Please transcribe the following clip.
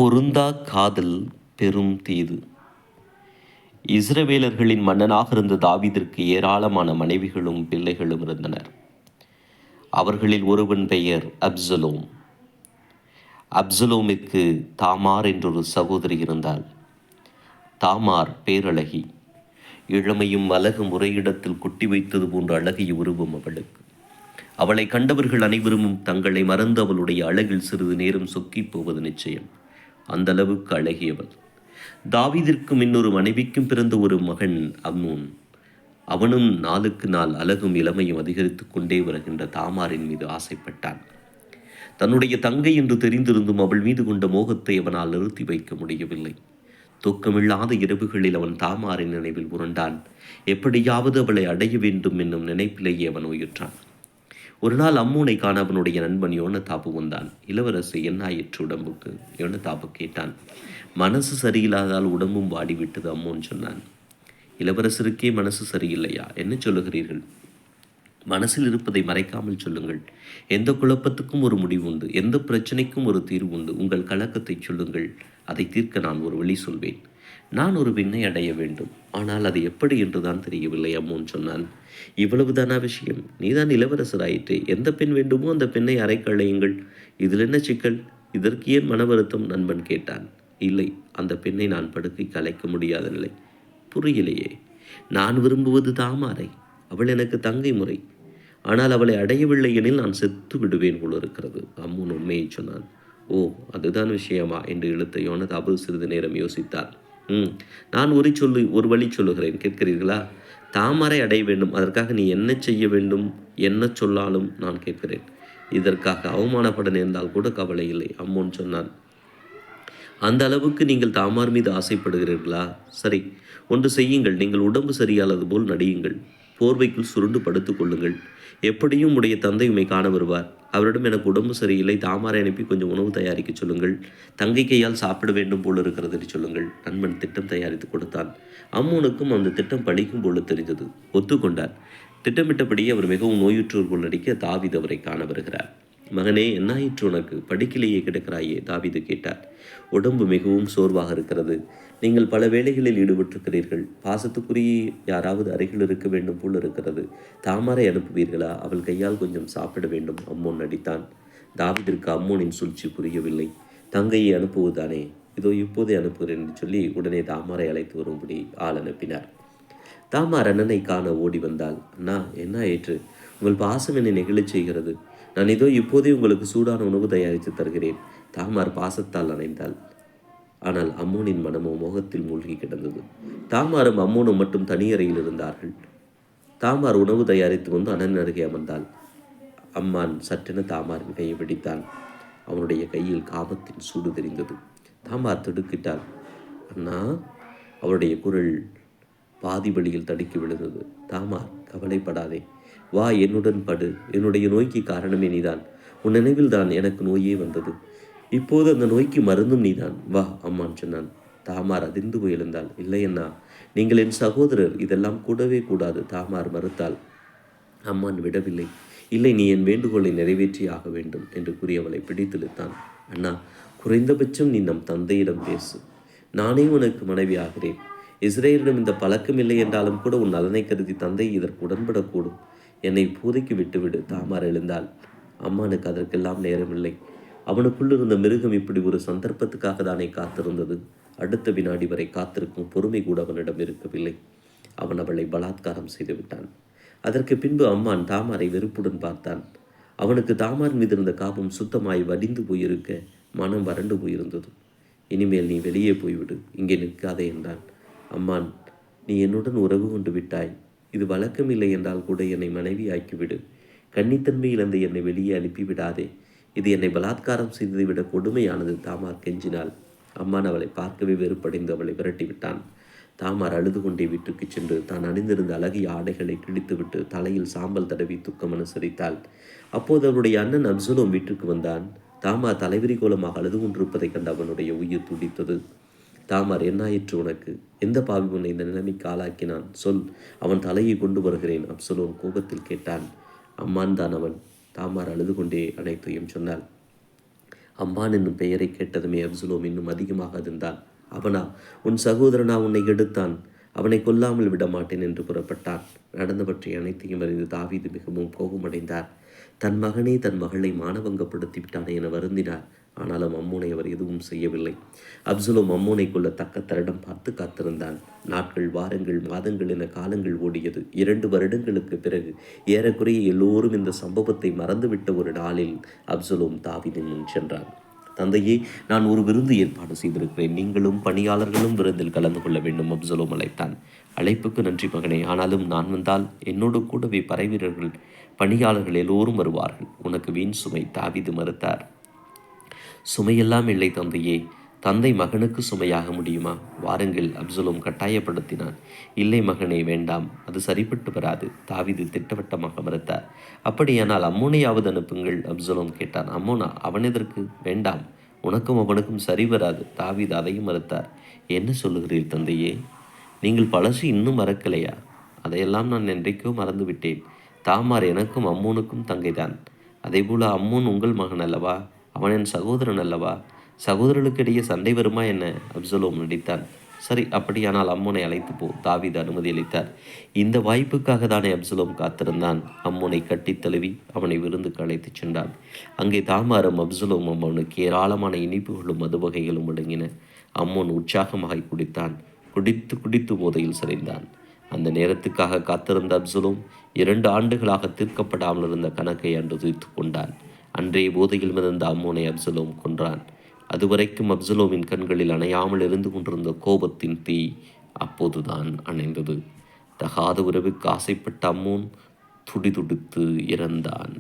பொருந்தா காதல் பெரும் தீது. இஸ்ரவேலர்களின் மன்னனாக இருந்த தாவீதிற்கு ஏராளமான மனைவிகளும் பிள்ளைகளும் இருந்தனர். அவர்களில் ஒருவன் பெயர் அப்சலோம். அப்சலோமிற்கு தாமார் என்றொரு சகோதரி இருந்தாள். தாமார் பேரழகி, இளமையும் அழகும் ஒரே இடத்தில் கொட்டி வைத்தது போன்ற அழகிய உருவம் அவளுக்கு. அவளை கண்டவர்கள் அனைவரும் தங்களை மறந்து அவளுடைய அழகில் சிறிது நேரம் சொக்கிப் போவது நிச்சயம். அந்த அளவுக்கு அழகியவள். தாவீதிற்கும் இன்னொரு மனைவிக்கும் பிறந்த ஒரு மகன் அம்னோன். அவனும் நாளுக்கு நாள் அழகும் இளமையும் அதிகரித்து கொண்டே வருகின்ற தாமாரின் மீது ஆசைப்பட்டான். தன்னுடைய தங்கை என்று தெரிந்திருந்தும் அவள் மீது கொண்ட மோகத்தை அவனால் நிறுத்தி வைக்க முடியவில்லை. தூக்கமில்லாத இரவுகளில் அவன் தாமாரின் நினைவில் உருண்டான். எப்படியாவது அவளை அடைய வேண்டும் என்னும் நினைப்பிலேயே அவன் உயிர்றான். ஒரு நாள் அம்மோனை காண அவனுடைய நண்பன் யோனதாபு வந்தான். இளவரசு என்ன ஆயிற்று உடம்புக்கு? யோனதாபு கேட்டான். மனசு சரியில்லாதால் உடம்பும் வாடிவிட்டது அம்மோன் சொன்னான். இளவரசருக்கே மனசு சரியில்லையா? என்ன சொல்லுகிறீர்கள்? மனசில் இருப்பதை மறைக்காமல் சொல்லுங்கள். எந்த குழப்பத்துக்கும் ஒரு முடிவு உண்டு, எந்த பிரச்சனைக்கும் ஒரு தீர்வு உண்டு. உங்கள் கலக்கத்தை சொல்லுங்கள், அதை தீர்க்க நான் ஒரு வழி சொல்வேன். நான் ஒரு பெண்ணை அடைய வேண்டும், ஆனால் அது எப்படி என்றுதான் தெரியவில்லை அம்மோன் சொன்னான். இவ்வளவுதானா விஷயம்? நீதான் இளவரசராயிற்றே, எந்த பெண் வேண்டுமோ அந்த பெண்ணை அறைக்கு அழையுங்கள். இதில் என்ன சிக்கல்? இதற்கு ஏன் மன வருத்தம்? நண்பன் கேட்டான். இல்லை, அந்த பெண்ணை நான் படுக்கைக்கு அழைக்க முடியாத நிலை. புரியலையே. நான் விரும்புவது தாமாரை. அவள் எனக்கு தங்கை முறை. ஆனால் அவளை அடையவில்லை எனில் நான் செத்து விடுவேன் போல இருக்கிறது. அம்மோன் உண்மையை சொன்னான். ஓ, அதுதான் விஷயமா என்று இழுத்த யோனதாபு சிறிது நேரம் யோசித்தார். நான் ஒரு வழி சொல்லுகிறேன், கேட்கிறீர்களா? தாமரை அடைய வேண்டும். அதற்காக நீ என்ன செய்ய வேண்டும், என்ன சொல்லாலும் நான் கேட்கிறேன். இதற்காக அவமானப்பட நேர்ந்தால் கூட கவலை இல்லை, அம்மோன் சொன்னான். அந்த அளவுக்கு நீங்கள் தாமார் மீது ஆசைப்படுகிறீர்களா? சரி, ஒன்று செய்யுங்கள். நீங்கள் உடம்பு சரியானது போல் நடியுங்கள். போர்வைக்குள் சுருண்டு படுத்துக் கொள்ளுங்கள். எப்படியும் உடைய தந்தை உம்மை காண வருவார். அவரிடம் எனக்கு உடம்பு சரியில்லை, தாமாரை அனுப்பி கொஞ்சம் உணவு தயாரிக்க சொல்லுங்கள். தங்கை கையால் சாப்பிட வேண்டும் போல இருக்கிறது என்று சொல்லுங்கள். நண்பன் திட்டம் தயாரித்து கொடுத்தான். அம்மோனுக்கும் அந்த திட்டம் பழிக்கும் போல தெரிந்தது. ஒத்துக்கொண்டார். திட்டமிட்டபடியே அவர் மிகவும் நோயுற்றோர் போல் நடிக்க தாவீது அவரை காண வருகிறார். மகனே, என்னாயிற்று உனக்கு? படிக்கிலேயே கிடக்கிறாயே? தாவீது கேட்டார். உடம்பு மிகவும் சோர்வாக இருக்கிறது. நீங்கள் பல வேலைகளில் ஈடுபட்டிருக்கிறீர்கள். பாசத்துக்குரிய யாராவது அருகில் இருக்க வேண்டும் போல் இருக்கிறது. தாமாரை அனுப்புவீர்களா? அவள் கையால் கொஞ்சம் சாப்பிட வேண்டும், அம்மோன் நடித்தான். தாவீதிற்கு அம்மோனின் சூழ்ச்சி புரியவில்லை. தங்கையை அனுப்புவதானே, இதோ இப்போதே அனுப்புகிறேன் என்று சொல்லி உடனே தாமாரை அழைத்து வரும்படி ஆள் அனுப்பினார். தாமார் அண்ணனை காண ஓடி வந்தாள். அண்ணா, என்ன ஆயிற்று? உங்கள் பாசம் என்னை நெகிழச் செய்கிறது. நான் இதோ இப்போதே உங்களுக்கு சூடான உணவு தயாரித்து தருகிறேன். தாமார் பாசத்தால் அணைந்தாள். ஆனால் அம்மோனின் மனமோ மோகத்தில் மூழ்கி கிடந்தது. தாமாரும் அம்மோனும் மட்டும் தனியறையில் இருந்தார்கள். தாமார் உணவு தயாரித்து வந்து அண்ணன் அருகே அமர்ந்தாள். அம்மான் சற்றென தாமாரின் கையை பிடித்தான். அவனுடைய கையில் காமத்தின் சூடு தெரிந்தது. தாமார் திடுக்கிட்டாள். அண்ணா, அவருடைய குரல் பாதி வழியில் தடுக்கி விழுந்தது. தாமார், கவலைப்படாதே, வா, என்னுடன் படு. என்னுடைய நோய்க்கு காரணமே நீதான். உன் நினைவில் தான் எனக்கு நோயே வந்தது. இப்போது அந்த நோய்க்கு மருந்தும் நீதான். வா, அம்மான் சொன்னான். தாமார் அதிர்ந்து போய் எழுந்தாள். இல்லை அண்ணா, நீங்கள் என் சகோதரர், இதெல்லாம் கூடவே கூடாது. தாமார் மறுத்தாள். அம்மான் விடவில்லை. இல்லை, நீ என் வேண்டுகோளை நிறைவேற்றி ஆக வேண்டும் என்று கூறியவளை பிடித்திழுத்தான். அண்ணா, குறைந்தபட்சம் நீ நம் தந்தையிடம் பேசு. நானே உனக்கு மனைவி ஆகிறேன். இஸ்ரேலிடம் இந்த பழக்கம் இல்லை என்றாலும் கூட உன் நலனை கருதி தந்தை இதற்கு உடன்படக்கூடும். என்னை இப்போதைக்கு விட்டுவிடு. தாமார் எழுந்தாள். அம்மானுக்கு அதற்கெல்லாம் நேரமில்லை. அவனுக்குள் இருந்த மிருகம் இப்படி ஒரு சந்தர்ப்பத்துக்காக தானே காத்திருந்தது. அடுத்த வினாடி வரை காத்திருக்கும் பொறுமை கூட அவனிடம் இருக்கவில்லை. அவன் அவளை பலாத்காரம் செய்து விட்டான். அதற்கு பின்பு அம்மான் தாமாரை வெறுப்புடன் பார்த்தான். அவனுக்கு தாமார் மீது இருந்த காபம் சுத்தமாய் வடிந்து போயிருக்க மனம் வறண்டு போயிருந்தது. இனிமேல் நீ வெளியே போய்விடு, இங்கே நிற்காதே என்றான். அம்மான், நீ என்னுடன் உறவு கொண்டு விட்டாய். இது வழக்கமில்லை என்றால் கூட என்னை மனைவி ஆக்கிவிடு. கன்னித்தன்மை இழந்த என்னை வெளியே அனுப்பிவிடாதே. இது என்னை பலாத்காரம் செய்ததை விட கொடுமையானது. தாமார் கெஞ்சினாள். அம்மான் அவளை பார்க்கவே வெறுப்படைந்து அவளை விரட்டிவிட்டான். தாமார் அழுது கொண்டே வீட்டுக்கு சென்று தான் அணிந்திருந்த அழகிய ஆடைகளை கிழித்துவிட்டு தலையில் சாம்பல் தடவி துக்கம் அனுசரித்தாள். அப்போது அவருடைய அண்ணன் அப்சலோம் வீட்டுக்கு வந்தான். தாமார் தலைவிரி கோலமாக அழுது கொண்டிருப்பதை கண்டு அவனுடைய உயிர் துடித்தது. தாமார், என்னாயிற்று உனக்கு? எந்த பாவி உன்னை இந்த நிலைமைக்கு ஆளாக்கினான்? சொல், அவன் தலையை கொண்டு வருகிறேன், அப்சலோம் கோபத்தில் கேட்டான். அம்மான் தான் அவன். தாமார் அழுது கொண்டே அனைத்தையும் சொன்னாள். அம்மான் என்னும் பெயரை கேட்டதுமே அப்சலோம் இன்னும் அதிகமாக அதிர்ந்தான். அவனா? உன் சகோதரனா உன்னை எடுத்தான்? அவனை கொல்லாமல் விடமாட்டேன் என்று புறப்பட்டான். நடந்தவற்றை அனைத்தையும் அறிந்து தாவீது மிகவும் கோபமடைந்தார். தன் மகனே தன் மகளை மானபங்கப்படுத்தி விட்டானே என வருந்தினார். ஆனாலும் அம்மோனை அவர் எதுவும் செய்யவில்லை. அப்சலோம் அம்மோனை கொள்ள தக்க தருணம் பார்த்து காத்திருந்தான். நாட்கள், வாரங்கள், மாதங்கள் என காலங்கள் ஓடியது. 2 வருடங்களுக்கு பிறகு ஏறக்குறைய எல்லோரும் இந்த சம்பவத்தை மறந்துவிட்ட ஒரு நாளில் அப்சலோம் தாவீதின் முன் சென்றான். தந்தையே, நான் ஒரு விருந்து ஏற்பாடு செய்திருக்கிறேன். நீங்களும் பணியாளர்களும் விருந்தில் கலந்து கொள்ள வேண்டும். அப்சலோம் அழைத்தான். அழைப்புக்கு நன்றி மகனே. ஆனாலும் நான் வந்தால் என்னோடு கூடவே படைவீரர்கள், பணியாளர்கள் எல்லோரும் வருவார்கள். உனக்கு வீண் சுமை. தாவீது மறுத்தார். சுமையெல்லாம் இல்லை தந்தையே. தந்தை மகனுக்கு சுமையாக முடியுமா? வாருங்கள், அப்சலோம் கட்டாயப்படுத்தினான். இல்லை மகனே, வேண்டாம், அது சரிப்பட்டு வராது. தாவீது திட்டவட்டமாக மறுத்தார். அப்படியானால் அம்மோனையாவது அனுப்புங்கள், அப்சலோம் கேட்டான். அம்மோனா? அவன் எதற்கு? வேண்டாம், உனக்கும் அவனுக்கும் சரி வராது. தாவீது அதையும் மறுத்தார். என்ன சொல்லுகிறீர் தந்தையே? நீங்கள் பழசு இன்னும் மறக்கலையா? அதையெல்லாம் நான் என்றைக்கோ மறந்துவிட்டேன். தாமார் எனக்கும் அம்மோனுக்கும் தங்கைதான். அதேபோல அம்மோன் உங்கள் மகன் அல்லவா? அவன் என் சகோதரன் அல்லவா? சகோதரர்களுக்கிடையே சண்டை வருமா என்ன? அப்சலோம் நடித்தான். சரி, அப்படியானால் அம்மோனை அழைத்து போ. தாவீது அனுமதி அளித்தார். இந்த வாய்ப்புக்காக தானே அப்சலோம் காத்திருந்தான். அம்மோனை கட்டித் தழுவி அவனை விருந்துக்கு அழைத்துச் சென்றான். அங்கே தாமாரும் அப்சலோமும் அவனுக்கு ஏராளமான இனிப்புகளும் மது வகைகளும் அடங்கின. அம்மோன் உற்சாகமாக குடித்தான். குடித்து குடித்து போதையில் சரிந்தான். அந்த நேரத்துக்காக காத்திருந்த அப்சலோம் 2 ஆண்டுகளாக தீர்க்கப்படாமல் இருந்த கணக்கை அன்று தீர்த்து கொண்டான். அன்றைய போதையில் மிதந்த அம்மோனை அப்சலோம் கொன்றான். அதுவரைக்கும் அப்சலோமின் கண்களில் அணையாமல் இருந்து கொண்டிருந்த கோபத்தின் தீ அப்போதுதான் அணைந்தது. தகாத உறவுக்கு ஆசைப்பட்ட அம்மோன் துடிதுடித்து இறந்தான்.